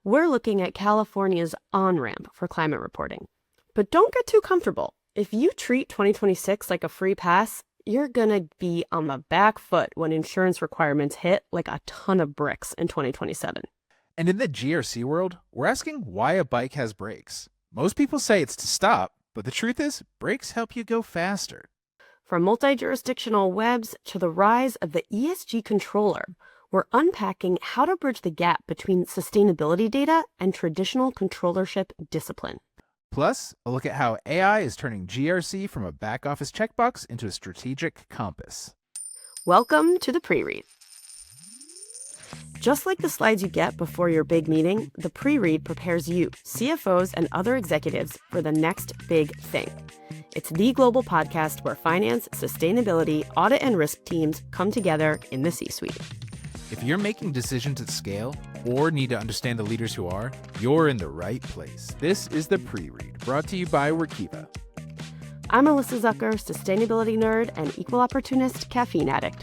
we're looking at California's on-ramp for climate reporting. But don't get too comfortable. If you treat 2026 like a free pass, you're going to be on the back foot when insurance requirements hit like a ton of bricks in 2027. And in the GRC world, we're asking why a bike has brakes. Most people say it's to stop, but the truth is, brakes help you go faster. From multi-jurisdictional webs to the rise of the ESG controller, we're unpacking how to bridge the gap between sustainability data and traditional controllership discipline. Plus, a look at how AI is turning GRC from a back office checkbox into a strategic compass. Welcome to the pre-read. Just like the slides you get before your big meeting, the pre-read prepares you, CFOs, and other executives for the next big thing. It's the global podcast where finance, sustainability, audit, and risk teams come together in the C-suite. If you're making decisions at scale or need to understand the leaders who are, you're in the right place. This is the pre-read, brought to you by Workiva. I'm Alyssa Zucker, sustainability nerd and equal opportunist caffeine addict.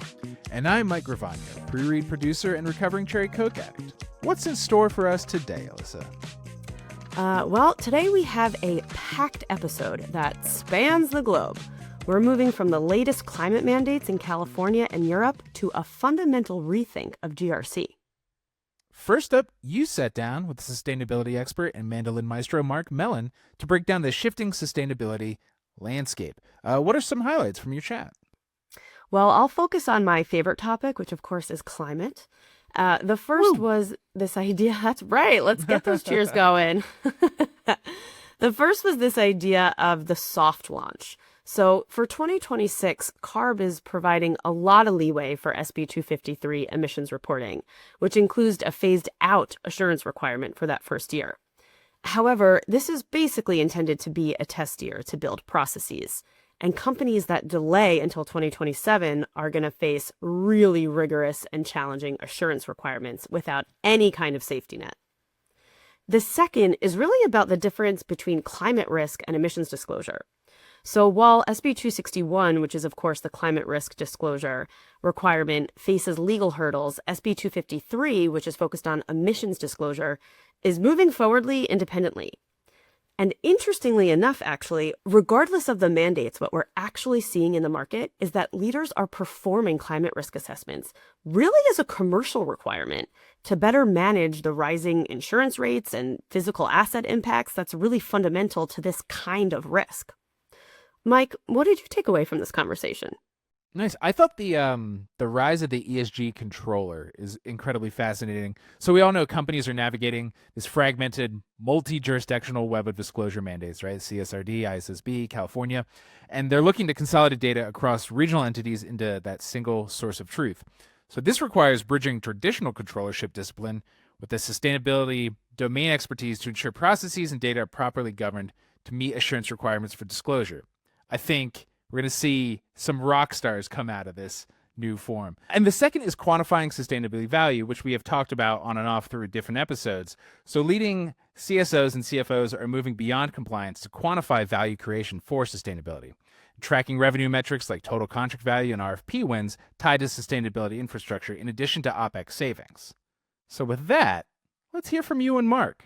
And I'm Mike Gravano, pre-read producer and recovering cherry Coke addict. What's in store for us today, Alyssa? Well, today we have a packed episode that spans the globe. We're moving from the latest climate mandates in California and Europe to a fundamental rethink of GRC. First up, you sat down with sustainability expert and mandolin maestro Mark Mellen to break down the shifting sustainability landscape. What are some highlights from your chat? Well, I'll focus on my favorite topic, which of course is climate. The first was this idea. That's right. Let's get those cheers going. The first was this idea of the soft launch. So for 2026, CARB is providing a lot of leeway for SB 253 emissions reporting, which includes a phased out assurance requirement for that first year. However, this is basically intended to be a test year to build processes. And companies that delay until 2027 are going to face really rigorous and challenging assurance requirements without any kind of safety net. The second is really about the difference between climate risk and emissions disclosure. So while SB 261, which is of course the climate risk disclosure requirement, faces legal hurdles, SB 253, which is focused on emissions disclosure, is moving forwardly independently. And interestingly enough, actually, regardless of the mandates, what we're actually seeing in the market is that leaders are performing climate risk assessments really as a commercial requirement to better manage the rising insurance rates and physical asset impacts that's really fundamental to this kind of risk. Mike, what did you take away from this conversation? Nice. I thought the rise of the ESG controller is incredibly fascinating. So we all know companies are navigating this fragmented, multi-jurisdictional web of disclosure mandates, right? CSRD, ISSB, California, and they're looking to consolidate data across regional entities into that single source of truth. So this requires bridging traditional controllership discipline with the sustainability domain expertise to ensure processes and data are properly governed to meet assurance requirements for disclosure. I think we're going to see some rock stars come out of this new form. And the second is quantifying sustainability value, which we have talked about on and off through different episodes. So leading CSOs and CFOs are moving beyond compliance to quantify value creation for sustainability, tracking revenue metrics like total contract value and RFP wins tied to sustainability infrastructure in addition to OpEx savings. So with that, let's hear from you and Mark.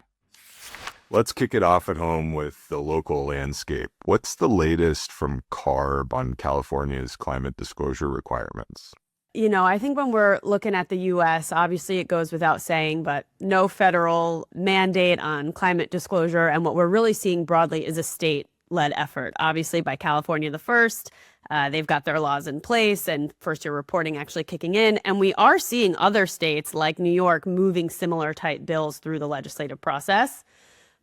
Let's kick it off at home with the local landscape. What's the latest from CARB on California's climate disclosure requirements? You know, I think when we're looking at the U.S., obviously it goes without saying, but no federal mandate on climate disclosure. And what we're really seeing broadly is a state-led effort, obviously by California the first. They've got their laws in place and first-year reporting actually kicking in. And we are seeing other states like New York moving similar type bills through the legislative process.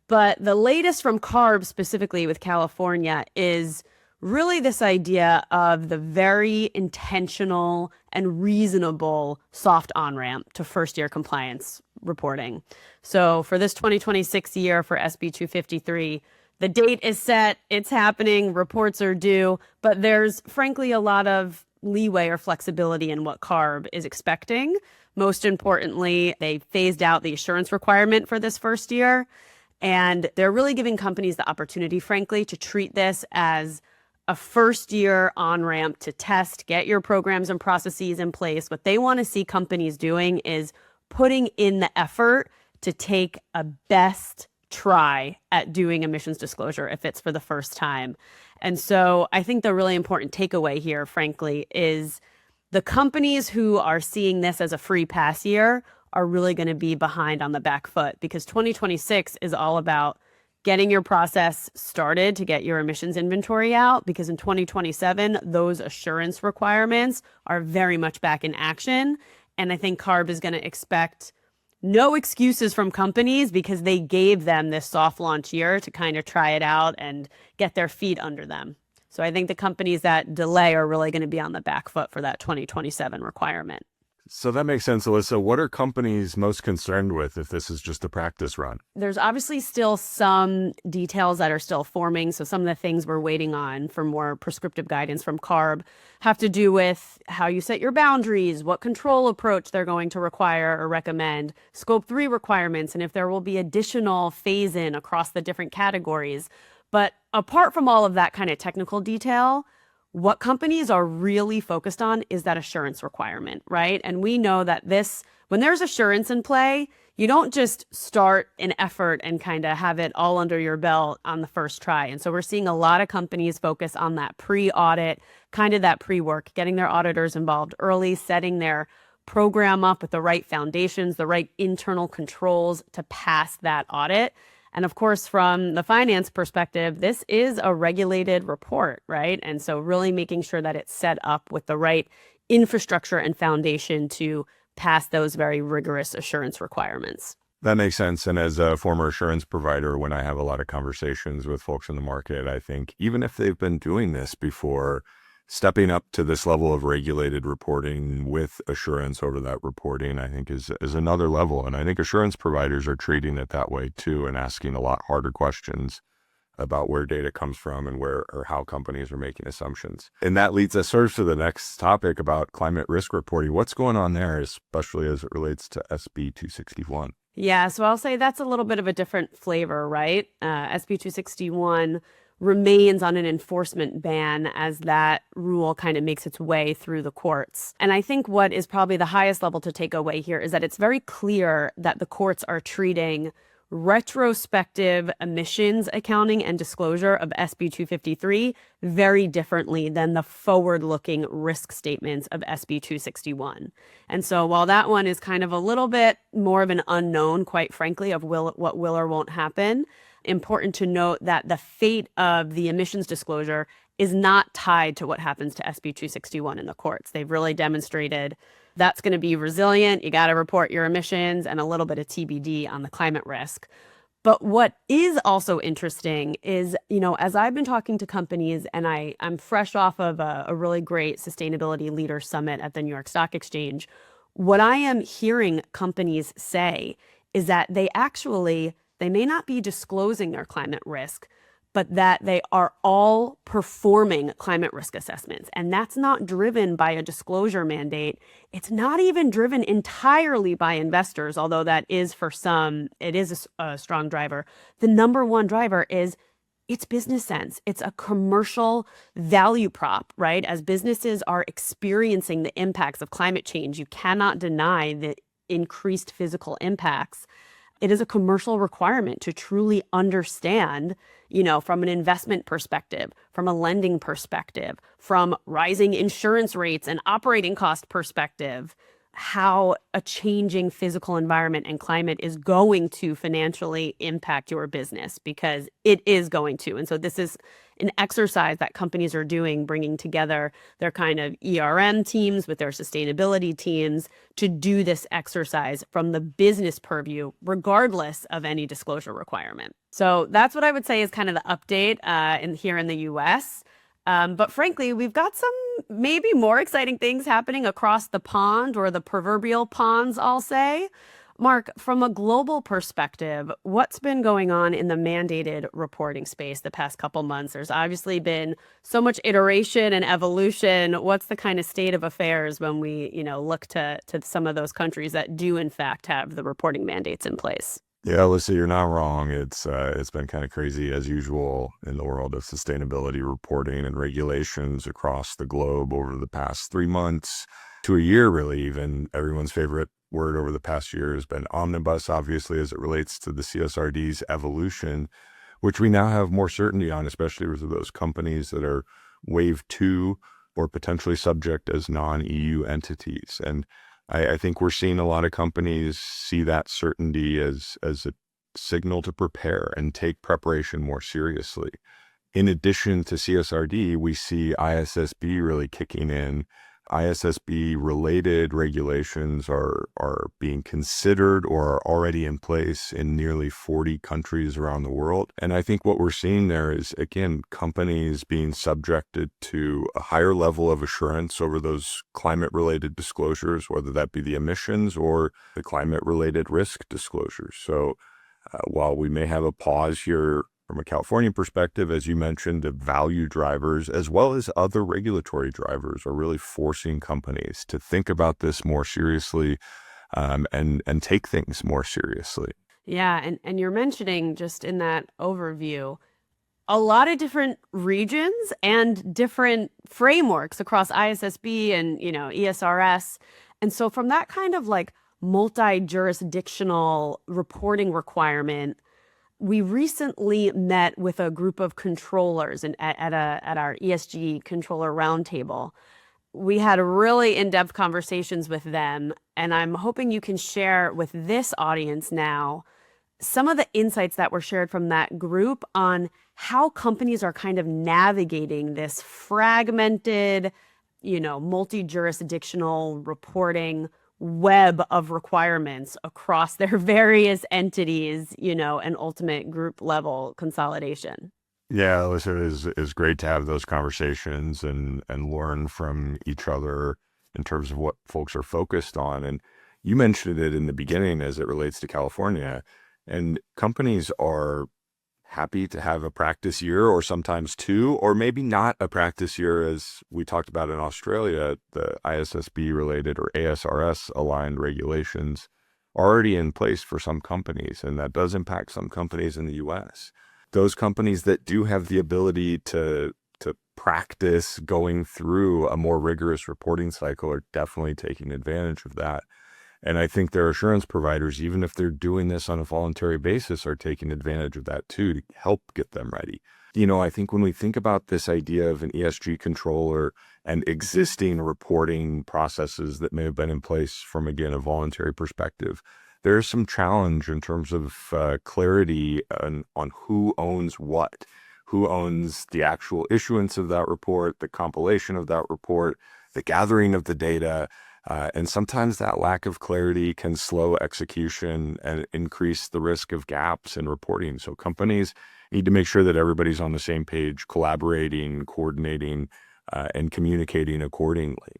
But the latest from CARB, specifically with California, is really this idea of the very intentional and reasonable soft on-ramp to first-year compliance reporting. So for this 2026 year for SB 253, the date is set, it's happening, reports are due, but there's frankly a lot of leeway or flexibility in what CARB is expecting. Most importantly, they phased out the assurance requirement for this first year. And they're really giving companies the opportunity, frankly, to treat this as a first year on-ramp to test, get your programs and processes in place. What they want to see companies doing is putting in the effort to take a best try at doing emissions disclosure if it's for the first time. And so I think the really important takeaway here, frankly, is the companies who are seeing this as a free pass year are really going to be behind on the back foot, because 2026 is all about getting your process started to get your emissions inventory out, because in 2027, those assurance requirements are very much back in action. And I think CARB is going to expect no excuses from companies because they gave them this soft launch year to kind of try it out and get their feet under them. So I think the companies that delay are really going to be on the back foot for that 2027 requirement. So that makes sense, Alyssa. What are companies most concerned with if this is just a practice run? There's obviously still some details that are still forming. So some of the things we're waiting on for more prescriptive guidance from CARB have to do with how you set your boundaries, what control approach they're going to require or recommend, Scope 3 requirements, and if there will be additional phase-in across the different categories. But apart from all of that kind of technical detail, what companies are really focused on is that assurance requirement, right? And we know that when there's assurance in play, you don't just start an effort and kind of have it all under your belt on the first try. And so we're seeing a lot of companies focus on that pre-audit, kind of that pre-work, getting their auditors involved early, setting their program up with the right foundations, the right internal controls to pass that audit. And of course, from the finance perspective, this is a regulated report, right? And so really making sure that it's set up with the right infrastructure and foundation to pass those very rigorous assurance requirements. That makes sense. And as a former assurance provider, when I have a lot of conversations with folks in the market, I think even if they've been doing this before, stepping up to this level of regulated reporting with assurance over that reporting, I think is another level. And I think assurance providers are treating it that way too, and asking a lot harder questions about where data comes from and where or how companies are making assumptions. And that leads us sort of to the next topic about climate risk reporting. What's going on there, especially as it relates to SB 261? Yeah, so I'll say that's a little bit of a different flavor, right? SB 261 remains on an enforcement ban as that rule kind of makes its way through the courts. And I think what is probably the highest level to take away here is that it's very clear that the courts are treating retrospective emissions accounting and disclosure of SB 253 very differently than the forward-looking risk statements of SB 261. And so while that one is kind of a little bit more of an unknown, quite frankly, of what will or won't happen, important to note that the fate of the emissions disclosure is not tied to what happens to SB 261 in the courts. They've really demonstrated that's going to be resilient. You got to report your emissions, and a little bit of TBD on the climate risk. But what is also interesting is, as I've been talking to companies, and I'm fresh off of a really great sustainability leader summit at the New York Stock Exchange, what I am hearing companies say is that they may not be disclosing their climate risk, but that they are all performing climate risk assessments. And that's not driven by a disclosure mandate. It's not even driven entirely by investors, although that is for some, it is a strong driver. The number one driver is it's business sense. It's a commercial value prop, right? As businesses are experiencing the impacts of climate change, you cannot deny the increased physical impacts. It is a commercial requirement to truly understand, from an investment perspective, from a lending perspective, from rising insurance rates and operating cost perspective, how a changing physical environment and climate is going to financially impact your business, because it is going to. And so this is an exercise that companies are doing, bringing together their kind of ERM teams with their sustainability teams to do this exercise from the business purview, regardless of any disclosure requirement. So that's what I would say is kind of the update here in the US. But frankly, we've got some maybe more exciting things happening across the pond, or the proverbial ponds, I'll say. Mark, from a global perspective, what's been going on in the mandated reporting space the past couple months? There's obviously been so much iteration and evolution. What's the kind of state of affairs when we, look to some of those countries that do, in fact, have the reporting mandates in place? Yeah, Alyssa, you're not wrong. It's been kind of crazy as usual in the world of sustainability reporting and regulations across the globe over the past 3 months. to a year, really. Even everyone's favorite word over the past year has been omnibus, obviously, as it relates to the CSRD's evolution, which we now have more certainty on, especially with those companies that are wave 2 or potentially subject as non-EU entities. And I think we're seeing a lot of companies see that certainty as a signal to prepare and take preparation more seriously. In addition to CSRD, we see ISSB really kicking in. ISSB related regulations are being considered or are already in place in nearly 40 countries around the world. And I think what we're seeing there is, again, companies being subjected to a higher level of assurance over those climate related disclosures, whether that be the emissions or the climate related risk disclosures. So while we may have a pause here from a California perspective, as you mentioned, the value drivers, as well as other regulatory drivers, are really forcing companies to think about this more seriously and take things more seriously. Yeah, and you're mentioning just in that overview, a lot of different regions and different frameworks across ISSB and, ESRS. And so from that kind of like multi-jurisdictional reporting requirement, we recently met with a group of controllers at our ESG controller roundtable. We had really in-depth conversations with them, and I'm hoping you can share with this audience now some of the insights that were shared from that group on how companies are kind of navigating this fragmented, multi-jurisdictional reporting web of requirements across their various entities, and ultimate group level consolidation. Yeah, Alyssa, is great to have those conversations and learn from each other in terms of what folks are focused on. And you mentioned it in the beginning as it relates to California, and companies are happy to have a practice year or sometimes 2, or maybe not a practice year, as we talked about in Australia. The ISSB related or ASRS aligned regulations are already in place for some companies, and that does impact some companies in the US. Those companies that do have the ability to practice going through a more rigorous reporting cycle are definitely taking advantage of that. And I think their assurance providers, even if they're doing this on a voluntary basis, are taking advantage of that too to help get them ready. I think when we think about this idea of an ESG controller and existing reporting processes that may have been in place from, again, a voluntary perspective, there's some challenge in terms of clarity on who owns what, who owns the actual issuance of that report, the compilation of that report, the gathering of the data. And sometimes that lack of clarity can slow execution and increase the risk of gaps in reporting. So companies need to make sure that everybody's on the same page, collaborating, coordinating, and communicating accordingly.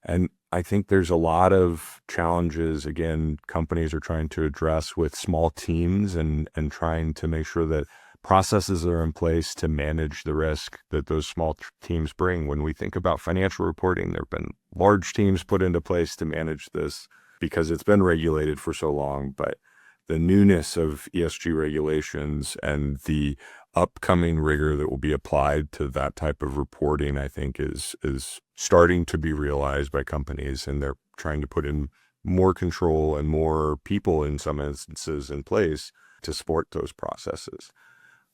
And I think there's a lot of challenges, again, companies are trying to address with small teams and trying to make sure that processes are in place to manage the risk that those small teams bring. When we think about financial reporting, there have been large teams put into place to manage this because it's been regulated for so long. But the newness of ESG regulations and the upcoming rigor that will be applied to that type of reporting, I think is starting to be realized by companies, and they're trying to put in more control and more people in some instances in place to support those processes.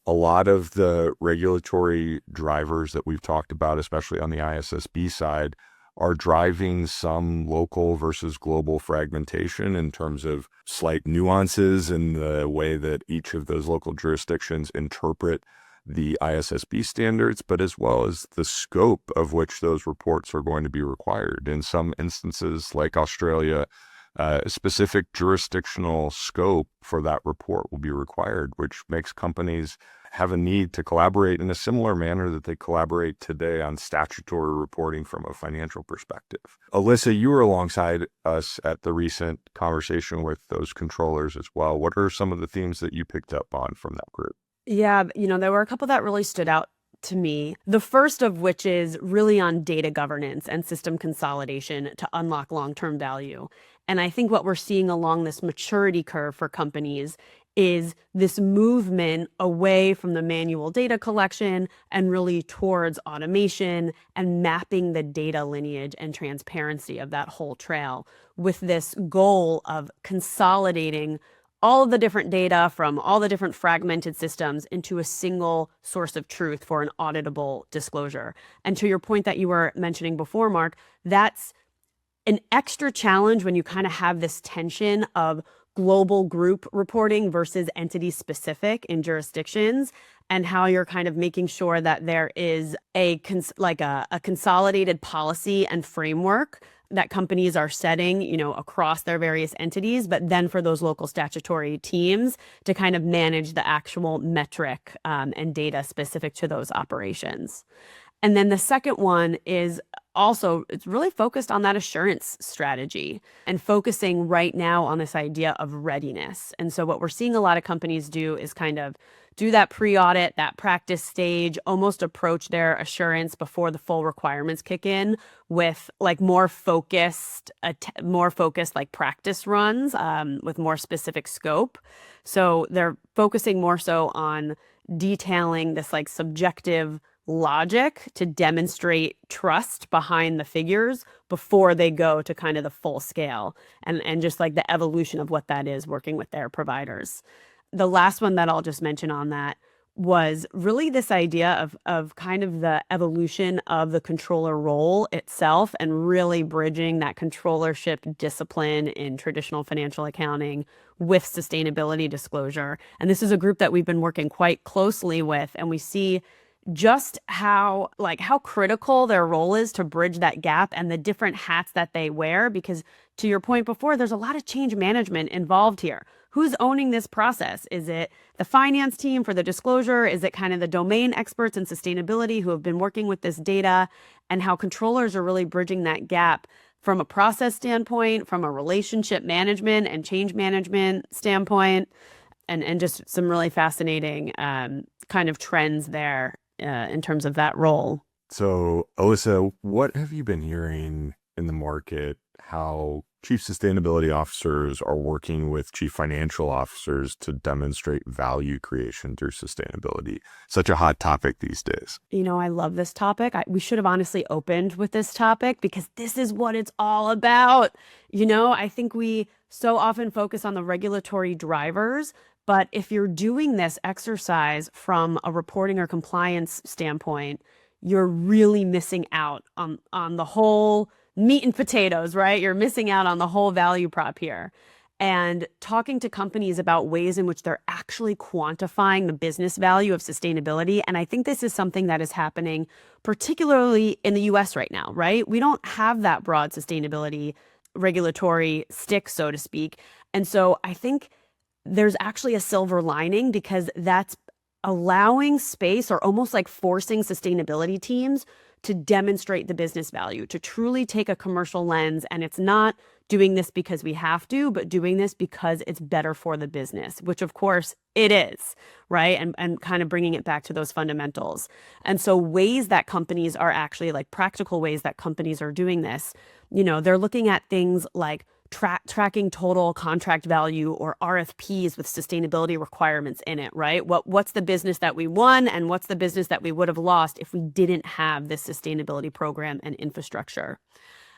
A lot of the regulatory drivers that we've talked about, especially on the ISSB side, are driving some local versus global fragmentation in terms of slight nuances in the way that each of those local jurisdictions interpret the ISSB standards, but as well as the scope of which those reports are going to be required. In some instances, like Australia, a specific jurisdictional scope for that report will be required, which makes companies have a need to collaborate in a similar manner that they collaborate today on statutory reporting from a financial perspective. Alyssa, you were alongside us at the recent conversation with those controllers as well. What are some of the themes that you picked up on from that group? Yeah, there were a couple that really stood out to me. The first of which is really on data governance and system consolidation to unlock long-term value. And I think what we're seeing along this maturity curve for companies is this movement away from the manual data collection and really towards automation and mapping the data lineage and transparency of that whole trail, with this goal of consolidating all of the different data from all the different fragmented systems into a single source of truth for an auditable disclosure. And to your point that you were mentioning before, Mark, that's an extra challenge when you kind of have this tension of global group reporting versus entity specific in jurisdictions, and how you're kind of making sure that there is a consolidated policy and framework that companies are setting, across their various entities, but then for those local statutory teams to kind of manage the actual metric and data specific to those operations. And then the second one is also, it's really focused on that assurance strategy and focusing right now on this idea of readiness. And so what we're seeing a lot of companies do is kind of do that pre-audit, that practice stage, almost approach their assurance before the full requirements kick in with like more focused like practice runs with more specific scope. So they're focusing more so on detailing this like subjective logic to demonstrate trust behind the figures before they go to kind of the full scale and just like the evolution of what that is working with their providers. The last one that I'll just mention on that was really this idea of kind of the evolution of the controller role itself and really bridging that controllership discipline in traditional financial accounting with sustainability disclosure. And this is a group that we've been working quite closely with, and we see just how critical their role is to bridge that gap and the different hats that they wear. Because to your point before, there's a lot of change management involved here. Who's owning this process? Is it the finance team for the disclosure? Is it kind of the domain experts in sustainability who have been working with this data? And how controllers are really bridging that gap from a process standpoint, from a relationship management and change management standpoint, and just some really fascinating kind of trends there in terms of that role. So, Alyssa, what have you been hearing in the market, how chief sustainability officers are working with chief financial officers to demonstrate value creation through sustainability? Such a hot topic these days. I love this topic. We should have honestly opened with this topic because this is what it's all about. I think we so often focus on the regulatory drivers, but if you're doing this exercise from a reporting or compliance standpoint, you're really missing out on the whole meat and potatoes, right? You're missing out on the whole value prop here. And talking to companies about ways in which they're actually quantifying the business value of sustainability. And I think this is something that is happening particularly in the US right now, right? We don't have that broad sustainability regulatory stick, so to speak. And so I think there's actually a silver lining because that's allowing space or almost like forcing sustainability teams to demonstrate the business value, to truly take a commercial lens. And it's not doing this because we have to, but doing this because it's better for the business, which of course it is, right? And kind of bringing it back to those fundamentals. And so ways that companies are actually like practical ways that companies are doing this, they're looking at things like tracking total contract value or RFPs with sustainability requirements in it, right? What's the business that we won and what's the business that we would have lost if we didn't have this sustainability program and infrastructure?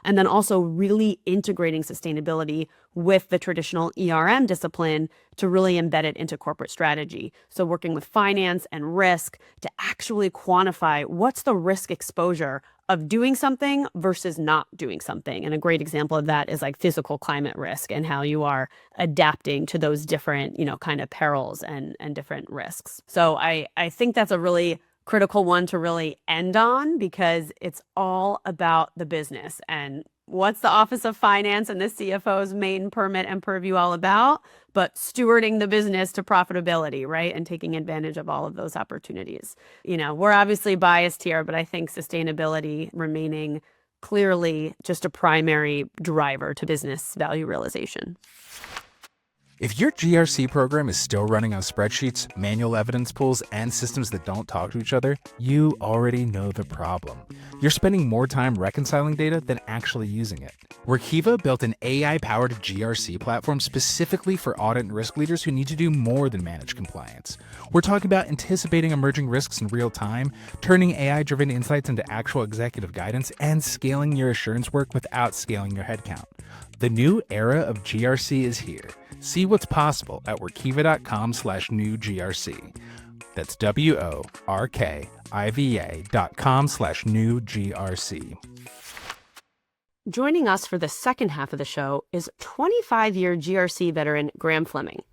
And then also really integrating sustainability with the traditional ERM discipline to really embed it into corporate strategy. So working with finance and risk to actually quantify what's the risk exposure of doing something versus not doing something. And a great example of that is like physical climate risk and how you are adapting to those different, kind of perils and different risks. So I think that's a really critical one to really end on because it's all about the business. And what's the Office of Finance and the CFO's main permit and purview all about? But stewarding the business to profitability, right? And taking advantage of all of those opportunities. We're obviously biased here, but I think sustainability remaining clearly just a primary driver to business value realization. If your GRC program is still running on spreadsheets, manual evidence pools, and systems that don't talk to each other, you already know the problem. You're spending more time reconciling data than actually using it. Workiva built an AI-powered GRC platform specifically for audit and risk leaders who need to do more than manage compliance. We're talking about anticipating emerging risks in real time, turning AI-driven insights into actual executive guidance, and scaling your assurance work without scaling your headcount. The new era of GRC is here. See what's possible at workiva.com/new GRC. That's WORKIVA.com/new GRC. Joining us for the second half of the show is 25-year GRC veteran Graeme Fleming.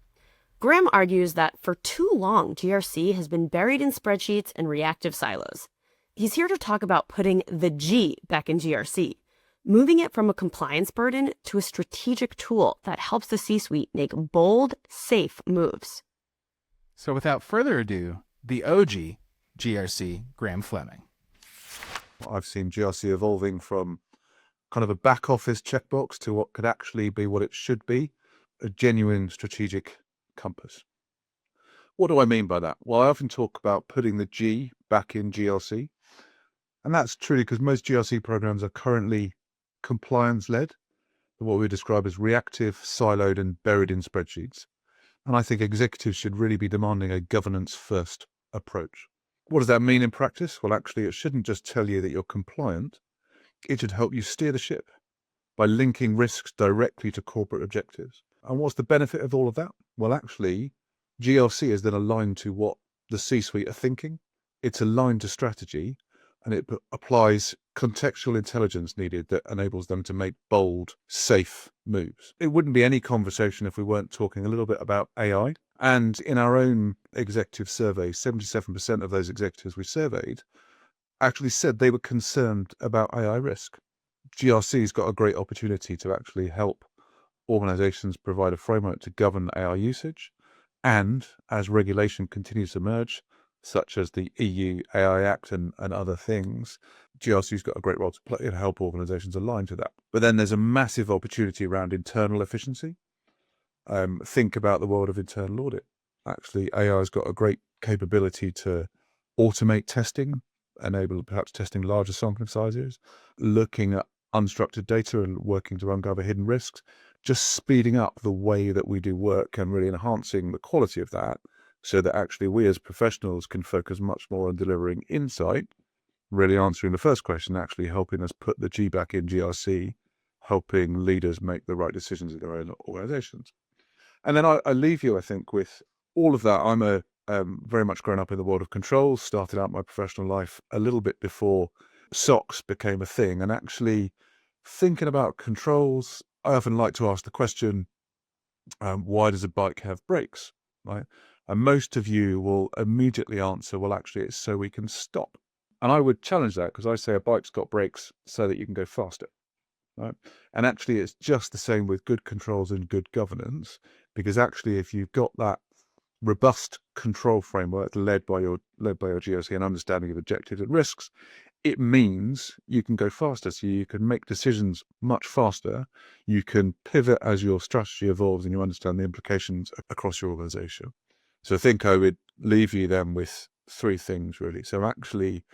Graeme argues that for too long, GRC has been buried in spreadsheets and reactive silos. He's here to talk about putting the G back in GRC, moving it from a compliance burden to a strategic tool that helps the C-suite make bold, safe moves. So without further ado, the OG GRC, Graeme Fleming. I've seen GRC evolving from kind of a back office checkbox to what could actually be what it should be, a genuine strategic compass. What do I mean by that? Well, I often talk about putting the G back in GRC, and that's truly because most GRC programs are currently compliance-led, what we describe as reactive, siloed, and buried in spreadsheets. And I think executives should really be demanding a governance-first approach. What does that mean in practice? Well, actually, it shouldn't just tell you that you're compliant. It should help you steer the ship by linking risks directly to corporate objectives. And what's the benefit of all of that? Well, actually, GRC is then aligned to what the C-suite are thinking. It's aligned to strategy, and it applies contextual intelligence needed that enables them to make bold, safe moves. It wouldn't be any conversation if we weren't talking a little bit about AI. And in our own executive survey, 77% of those executives we surveyed actually said they were concerned about AI risk. GRC's got a great opportunity to actually help organizations provide a framework to govern AI usage. And as regulation continues to emerge, such as the EU AI Act and other things, GRC's got a great role to play and help organizations align to that. But then there's a massive opportunity around internal efficiency. Think about the world of internal audit. Actually, AI's got a great capability to automate testing, enable perhaps testing larger sample sizes, looking at unstructured data and working to uncover hidden risks, just speeding up the way that we do work and really enhancing the quality of that, so that actually we as professionals can focus much more on delivering insight, really answering the first question, actually helping us put the G back in GRC, helping leaders make the right decisions in their own organizations. And then I leave you, I think, with all of that. I'm a very much grown up in the world of controls, started out my professional life a little bit before SOX became a thing. And actually thinking about controls, I often like to ask the question, why does a bike have brakes, right? And most of you will immediately answer, well, actually, it's so we can stop. And I would challenge that because I say a bike's got brakes so that you can go faster, right? And actually, it's just the same with good controls and good governance, because actually, if you've got that robust control framework led by your GRC and understanding of objectives and risks, it means you can go faster. So you can make decisions much faster. You can pivot as your strategy evolves and you understand the implications across your organization. So I think I would leave you then with three things, really. So actually,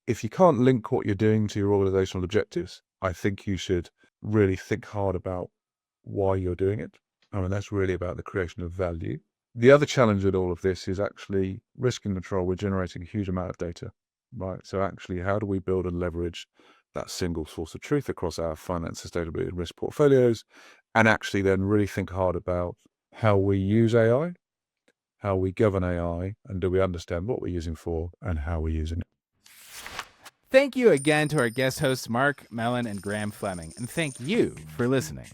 if you can't link what you're doing to your organizational objectives, I think you should really think hard about why you're doing it. I mean, that's really about the creation of value. The other challenge with all of this is actually risk and control. We're generating a huge amount of data, right? So actually, how do we build and leverage that single source of truth across our finance, sustainability, and risk portfolios? And actually then really think hard about how we use AI, how we govern AI, and do we understand what we're using for and how we're using it. Thank you again to our guest hosts, Mark Mellen and Graeme Fleming, and thank you for listening.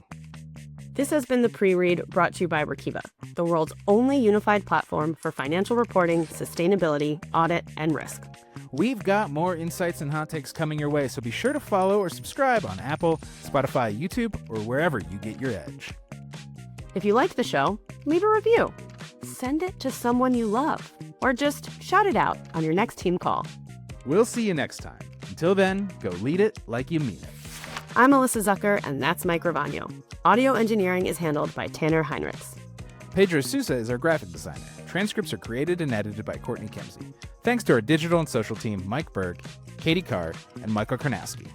This has been the Pre-Read brought to you by Workiva, the world's only unified platform for financial reporting, sustainability, audit, and risk. We've got more insights and hot takes coming your way, so be sure to follow or subscribe on Apple, Spotify, YouTube, or wherever you get your edge. If you liked the show, leave a review. Send it to someone you love, or just shout it out on your next team call. We'll see you next time. Until then, go lead it like you mean it. I'm Alyssa Zucker, and that's Mike Ravagno. Audio engineering is handled by Tanner Heinrichs. Pedro Sousa is our graphic designer. Transcripts are created and edited by Courtney Kimsey. Thanks to our digital and social team, Mike Berg, Katie Carr, and Michael Karnowski.